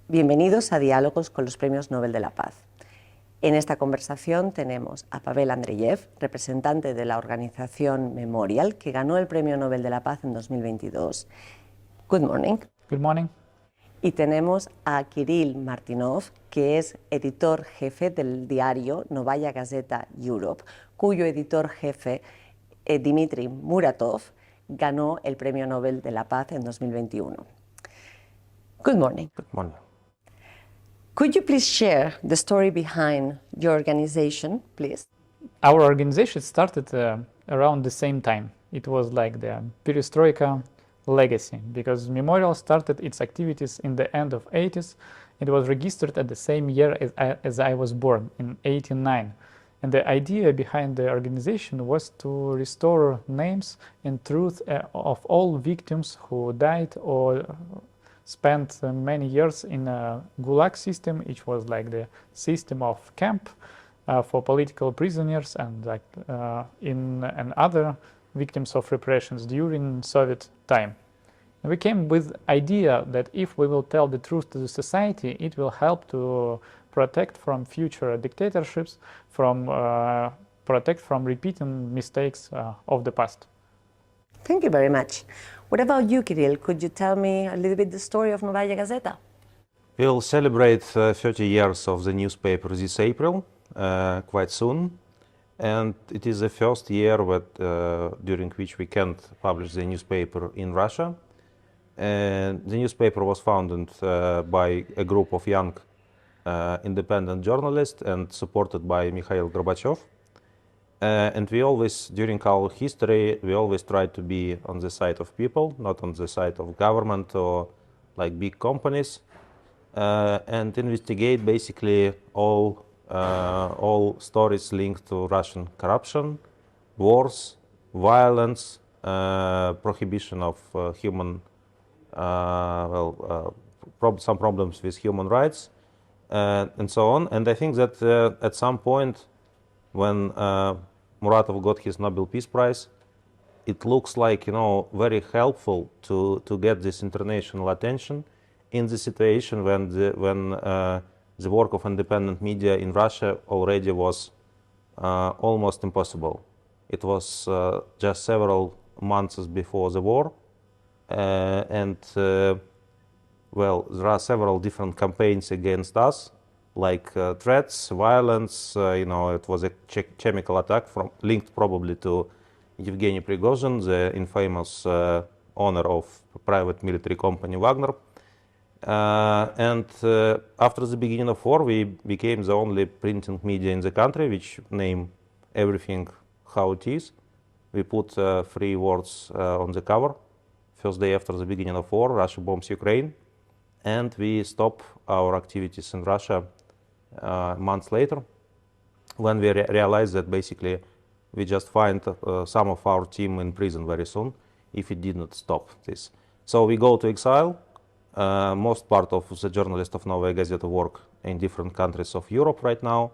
Bienvenidos a Diálogos con los Premios Nobel de la Paz. En esta conversación tenemos a Pavel Andreyev, representante de la organización Memorial, que ganó el Premio Nobel de la Paz en 2022. Good morning. Good morning. Y tenemos a Kirill Martynov, que es editor jefe del diario Novaya, Gazeta, Europe, cuyo editor jefe, Dmitry Muratov, ganó el Premio Nobel de la Paz en 2021. Good morning. Good morning. Could you please share the story behind your organization, please? Our organization started around the same time. It was like the perestroika legacy, because Memorial started its activities in the end of 80s. It was registered at the same year as I was born, in 1989. And the idea behind the organization was to restore names and truth of all victims who died or spent many years in a Gulag system, which was like the system of camp for political prisoners and and other victims of repressions during Soviet time. And we came with idea that if we will tell the truth to the society, it will help to protect from future dictatorships, protect from repeating mistakes of the past. Thank you very much. What about you, Kirill? Could you tell me a little bit the story of Novaya Gazeta? We'll celebrate 30 years of the newspaper this April, quite soon. And it is the first year during which we can't publish the newspaper in Russia. And the newspaper was founded by a group of young independent journalists and supported by Mikhail Gorbachev. And we always, during our history, we always tried to be on the side of people, not on the side of government or like big companies, and investigate basically all stories linked to Russian corruption, wars, violence, prohibition of some problems with human rights, and so on. And I think that at some point, when Muratov got his Nobel Peace Prize, it looks like, very helpful to get this international attention in the situation when the work of independent media in Russia already was almost impossible. It was just several months before the war, and there are several different campaigns against us, like threats, violence. It was a chemical attack linked probably to Yevgeny Prigozhin, the infamous owner of private military company Wagner. And after the beginning of war, we became the only printing media in the country which name everything how it is. We put 3 words on the cover. First day after the beginning of war, Russia bombs Ukraine. And we stop our activities in Russia months later, when we realized that basically we just find some of our team in prison very soon if we did not stop this. So we go to exile. Most part of the journalists of Novaya Gazeta work in different countries of Europe right now,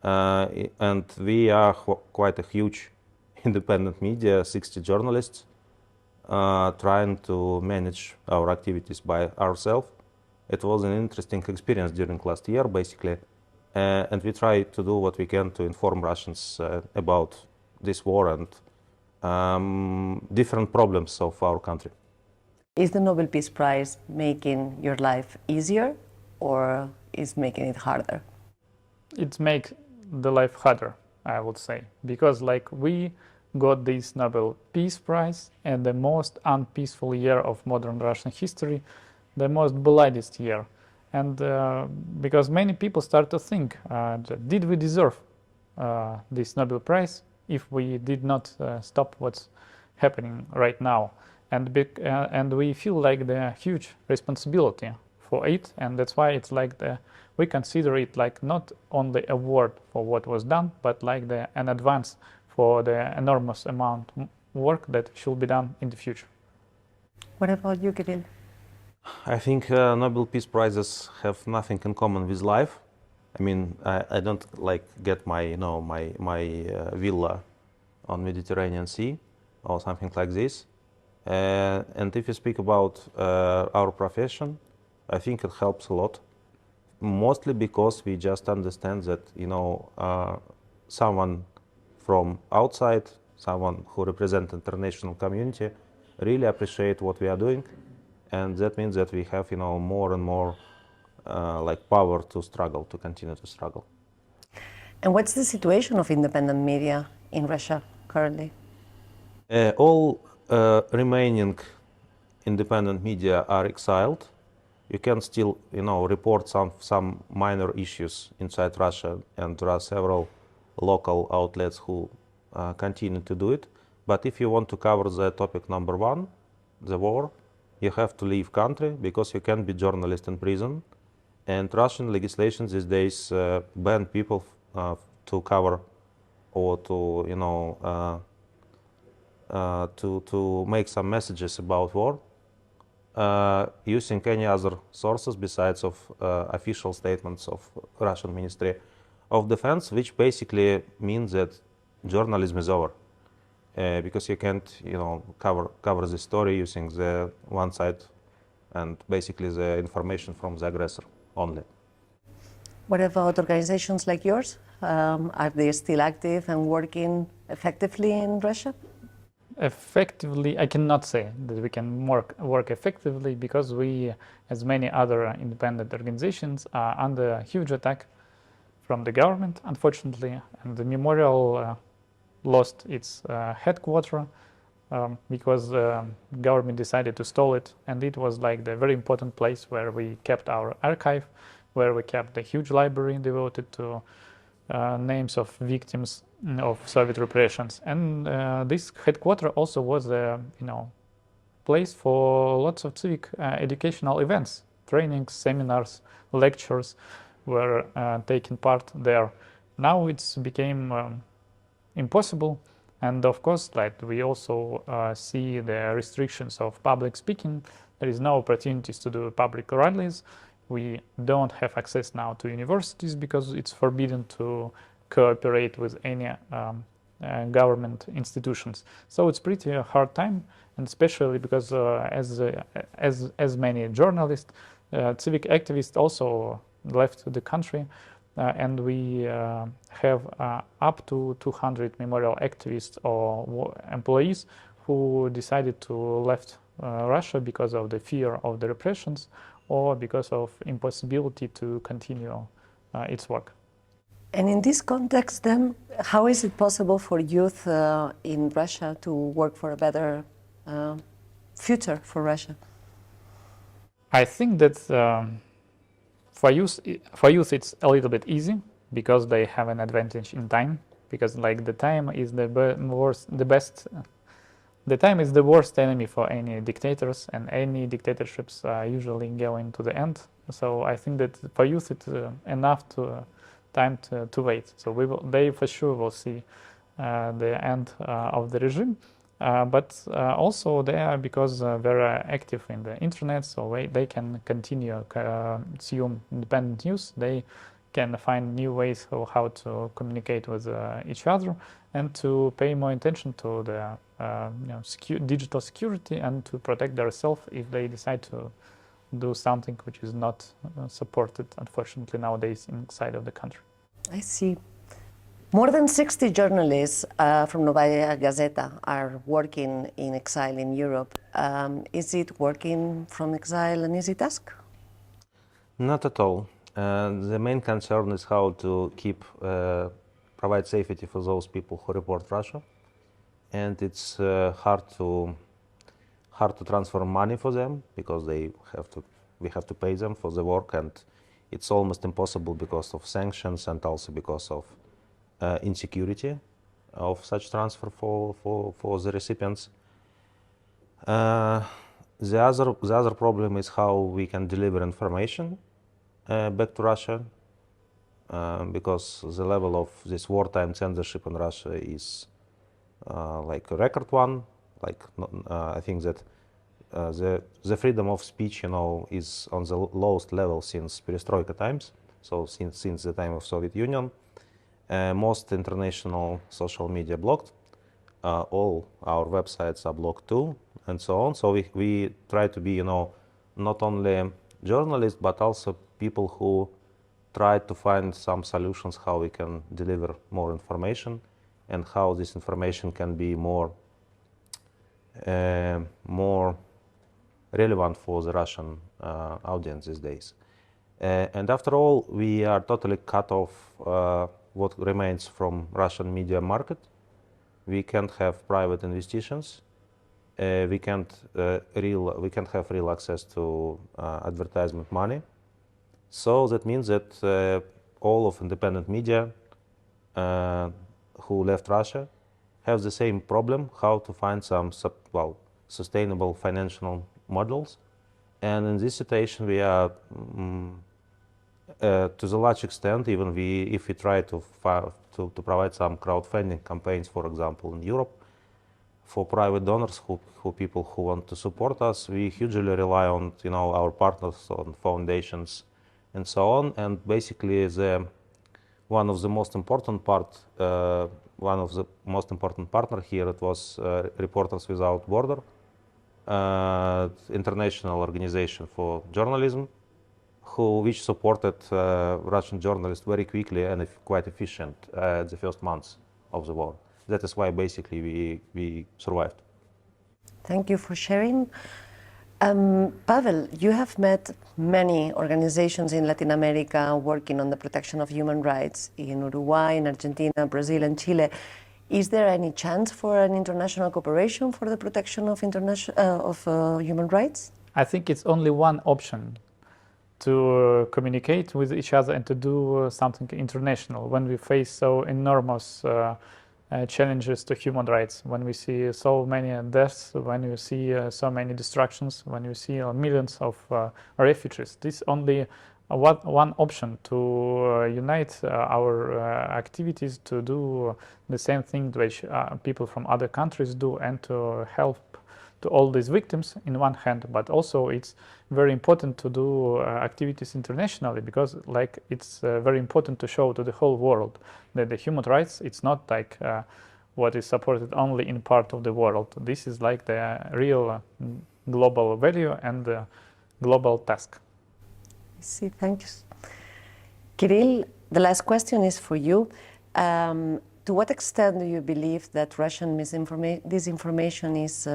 and we are quite a huge independent media, 60 journalists, trying to manage our activities by ourselves. It was an interesting experience during last year, basically, and we try to do what we can to inform Russians about this war and different problems of our country. Is the Nobel Peace Prize making your life easier or is making it harder? It makes the life harder, I would say, because we got this Nobel Peace Prize and the most unpeaceful year of modern Russian history, the most bloodiest year. And because many people start to think, did we deserve this Nobel Prize if we did not stop what's happening right now? And we feel like the huge responsibility for it, and that's why it's like we consider it like not only a award for what was done, but like an advance for the enormous amount of work that should be done in the future. What about you, Kirill? I think Nobel Peace Prizes have nothing in common with life. I mean, I don't get my villa on Mediterranean Sea or something like this. And if you speak about our profession, I think it helps a lot, mostly because we just understand that, someone from outside, someone who represents international community, really appreciate what we are doing, and that means that we have, more and more power to struggle, to continue to struggle. And what's the situation of independent media in Russia currently? All remaining independent media are exiled. You can still, report some minor issues inside Russia, and there are several local outlets who continue to do it. But if you want to cover the topic number one, the war, you have to leave country because you can't be journalist in prison. And Russian legislation these days ban people to cover or to, to make some messages about war using any other sources besides of official statements of Russian Ministry of Defense, which basically means that journalism is over. Because you can't, cover the story using the one side and basically the information from the aggressor only. What about organizations like yours? Are they still active and working effectively in Russia? Effectively, I cannot say that we can work effectively because we, as many other independent organizations, are under huge attack from the government, unfortunately, and the memorial lost its headquarters because the government decided to stall it, and it was like the very important place where we kept our archive, where we kept the huge library devoted to names of victims of Soviet repressions. And this headquarters also was a place for lots of civic educational events, trainings, seminars, lectures were taking part there. Now it's became impossible, and of course, like we also see the restrictions of public speaking. There is no opportunities to do public rallies. We don't have access now to universities because it's forbidden to cooperate with any government institutions. So it's pretty hard time, and especially because as many journalists, civic activists also left the country, and we have up to 200 memorial activists or employees who decided to left Russia because of the fear of the repressions or because of impossibility to continue its work. And in this context then, how is it possible for youth in Russia to work for a better future for Russia? I think that for youth it's a little bit easy because they have an advantage in time, because like the time is the time is the worst enemy for any dictators, and any dictatorships usually going to the end. So I think that for youth it's enough time to wait. So they for sure will see the end of the regime. But also they are, because very active in the internet, so they can continue consume independent news. They can find new ways of how to communicate with each other and to pay more attention to the digital security and to protect themselves if they decide to do something which is not supported, unfortunately, nowadays inside of the country. I see. More than 60 journalists from Novaya Gazeta are working in exile in Europe. Is it working from exile an easy task? Not at all. The main concern is how to provide safety for those people who report Russia, and it's hard to transfer money for them because we have to pay them for the work, and it's almost impossible because of sanctions and also because of insecurity of such transfer for the recipients. The other problem is how we can deliver information back to Russia, because the level of this wartime censorship in Russia is like a record one. I think that the freedom of speech, is on the lowest level since perestroika times, so since the time of Soviet Union. Most international social media blocked, all our websites are blocked too, and so on. So we try to be, not only journalists, but also people who try to find some solutions how we can deliver more information and how this information can be more relevant for the Russian audience these days. And after all, we are totally cut off what remains from Russian media market. We can't have private investitions. We can't have real access to advertisement money. So that means that all of independent media who left Russia have the same problem, how to find some sustainable financial models. And in this situation, we are, to the large extent, even if we try to provide some crowdfunding campaigns, for example, in Europe, for private donors, who people who want to support us, we hugely rely on our partners, on foundations, and so on. And basically, one of the most important partner here, it was Reporters Without Borders, international organization for journalism, which supported Russian journalists very quickly and quite efficient the first months of the war. That is why basically we survived. Thank you for sharing. Pavel, you have met many organizations in Latin America working on the protection of human rights in Uruguay, in Argentina, Brazil, and Chile. Is there any chance for an international cooperation for the protection of human rights? I think it's only one option to communicate with each other and to do something international when we face so enormous challenges to human rights, when we see so many deaths, when you see so many destructions, when you see millions of refugees. This is only one option to unite our activities to do the same thing which people from other countries do, and to help to all these victims in one hand, but also it's very important to do activities internationally, because it's very important to show to the whole world that the human rights, it's not like what is supported only in part of the world. This is like the real global value and global task. I see, thank you. Kirill, the last question is for you. To what extent do you believe that Russian disinformation is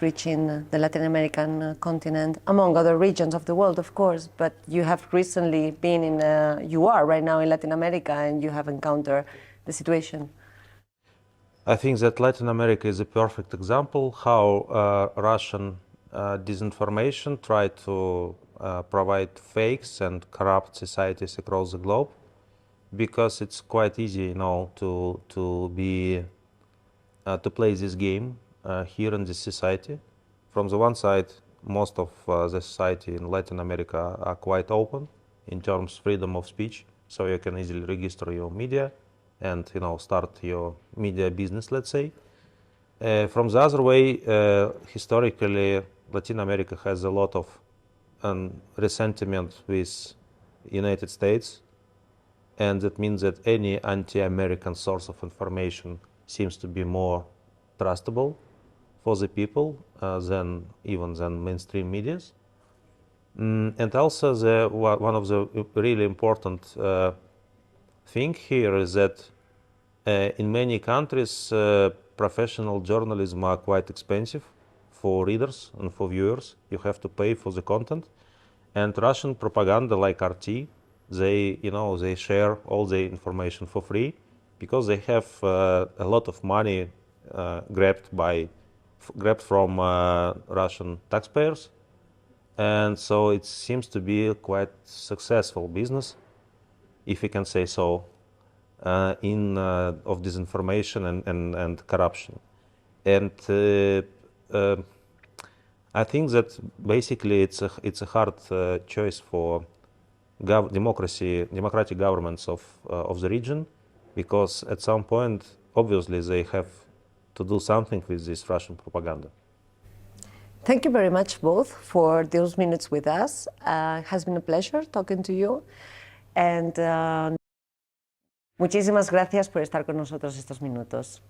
reaching the Latin American continent, among other regions of the world, of course, but you have recently been you are right now in Latin America, and you have encountered the situation? I think that Latin America is a perfect example how Russian disinformation tried to provide fakes and corrupt societies across the globe, because it's quite easy, to play this game here in this society. From the one side, most of the society in Latin America are quite open in terms of freedom of speech, so you can easily register your media and start your media business, let's say. From the other way, historically, Latin America has a lot of resentment with United States. And that means that any anti-American source of information seems to be more trustable for the people than mainstream medias. And also one of the really important thing here is that in many countries professional journalism are quite expensive for readers and for viewers. You have to pay for the content. And Russian propaganda like RT, they share all the information for free, because they have a lot of money grabbed from Russian taxpayers, and so it seems to be a quite successful business, if you can say so, of disinformation and corruption. And I think that basically it's a hard choice for democratic governments of the region, because at some point, obviously, they have to do something with this Russian propaganda. Thank you very much both for those minutes with us. It has been a pleasure talking to you, and muchísimas gracias por estar con nosotros estos minutos.